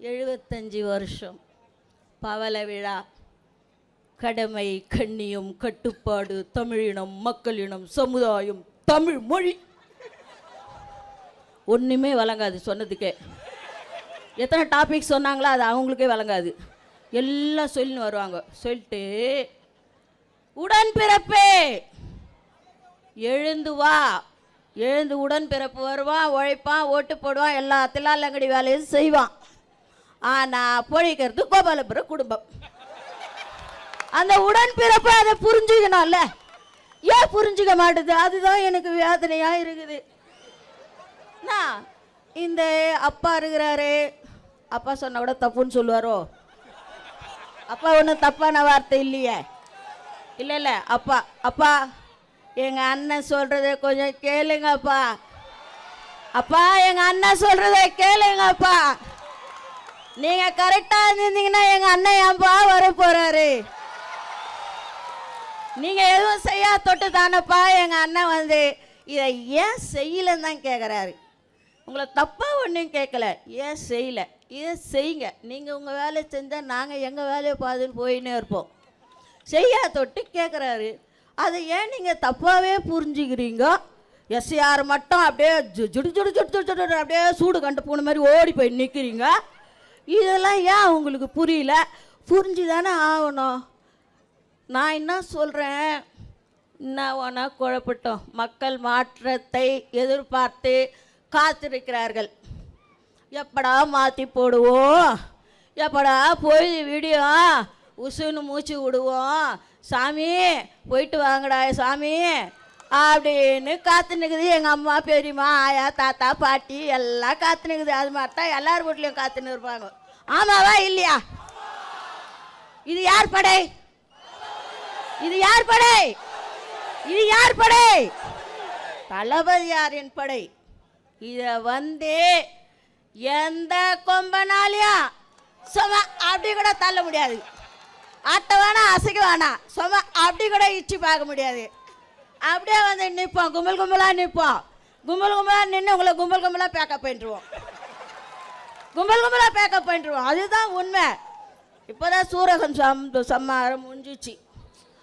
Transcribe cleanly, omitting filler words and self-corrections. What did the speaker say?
75 வருஷம் பவள விழா. கடமை, கண்ணியம், கட்டுப்பாடு, தமிழினம், மக்களினம், சமுதாயம், தமிழ் மொழி. ஒன்றுமே வழங்காது சொன்னதுக்கே. எத்தனை டாபிக் சொன்னாங்களோ அது அவங்களுக்கே வழங்காது. எல்லாம் சொல்லின்னு வருவாங்க. சொல்லிட்டு உடன்பிறப்பே எழுந்து வா, எழுந்து உடன்பிறப்பு வருவான், உழைப்பான், ஓட்டு போடுவான், எல்லா தில்லாலங்கடி வேலையும் செய்வான். ஆனால் பொழிக்கிறது கோபாலபுர குடும்பம். அந்த உடன்பிறப்பை அதை புரிஞ்சுக்கணும்ல. ஏன் புரிஞ்சுக்க மாட்டுது? அதுதான் எனக்கு வேதனையாக இருக்குது. நான் இந்த அப்பா இருக்கிறாரு, அப்பா சொன்ன கூட தப்புன்னு சொல்லுவாரோ? அப்பா ஒன்றும் தப்பான வார்த்தை இல்லையே. இல்லை இல்லை, அப்பா அப்பா எங்கள் அண்ணன் சொல்கிறத கொஞ்சம் கேளுங்கப்பா. அப்பா எங்கள் அண்ணன் சொல்கிறத கேளுங்கப்பா. நீங்கள் கரெக்டாக இருந்தீங்கன்னா எங்கள் அண்ணன் ஏன்பா வர போகிறாரு? நீங்கள் எதுவும் செய்யா தொட்டு தானப்பா எங்கள் அண்ணன் வந்து இதை ஏன் செய்யலைன்னு தான் கேட்குறாரு. உங்களை தப்பாக ஒன்றும் கேட்கல, ஏன் செய்யலை, இதை செய்யுங்க. நீங்கள் உங்கள் வேலையை செஞ்சால் நாங்கள் எங்கள் வேலையை பார்த்துன்னு போயின்னே இருப்போம். செய்யா தொட்டு கேட்குறாரு. அதை ஏன் நீங்கள் தப்பாகவே புரிஞ்சுக்கிறீங்க? எஸ்ஆர் மட்டும் அப்படியே ஜுடு ஜுடு ஜுடு ஜுடு அப்படியே சூடு கண்டு போன மாதிரி ஓடி போய் நிற்கிறீங்க. இதெல்லாம் ஏன் உங்களுக்கு புரியல? புரிஞ்சு தானே ஆகணும். நான் என்ன சொல்கிறேன், என்ன வேணா குழப்பட்டோம். மக்கள் மாற்றத்தை எதிர்பார்த்து காத்திருக்கிறார்கள். எப்படா மாற்றி போடுவோம், எப்படா போய் வீடியோ உசுன்னு மூச்சு விடுவோம், சாமி போயிட்டு வாங்கடா சாமி அப்படின்னு காத்து நிற்குது. எங்கள் அம்மா, பெரியம்மா, ஆயா, தாத்தா, பாட்டி எல்லாம் காத்து நிற்குது. அது மாதிரி தான் எல்லார் வீட்லேயும் காத்துன்னு இருப்பாங்க. ஆமாவா இல்லையா? இது யார் படை? இது யார் படை? இது யார் படை? தளபதியாரின் படை. இதை வந்து எந்த கொம்பனாலையும் சும்மா அப்படி கூட தள்ள முடியாது. ஆட்ட வேணா, அசைக்க வேணாம், சும்மா அப்படி கூட இச்சு பார்க்க முடியாது. அப்படியே வந்து நிற்போம், கும்பல் கும்பலாக நிற்போம். கும்பல் கும்பலாக நின்று உங்களை கும்பல் கும்பலாக பேக்கப் பண்ணிடுவோம். கும்பல் கும்பலாக பேக்கப் பண்ணிடுவோம். அதுதான் உண்மை. இப்போ தான் சூரகன் சம்மாரம் முடிஞ்சிச்சு.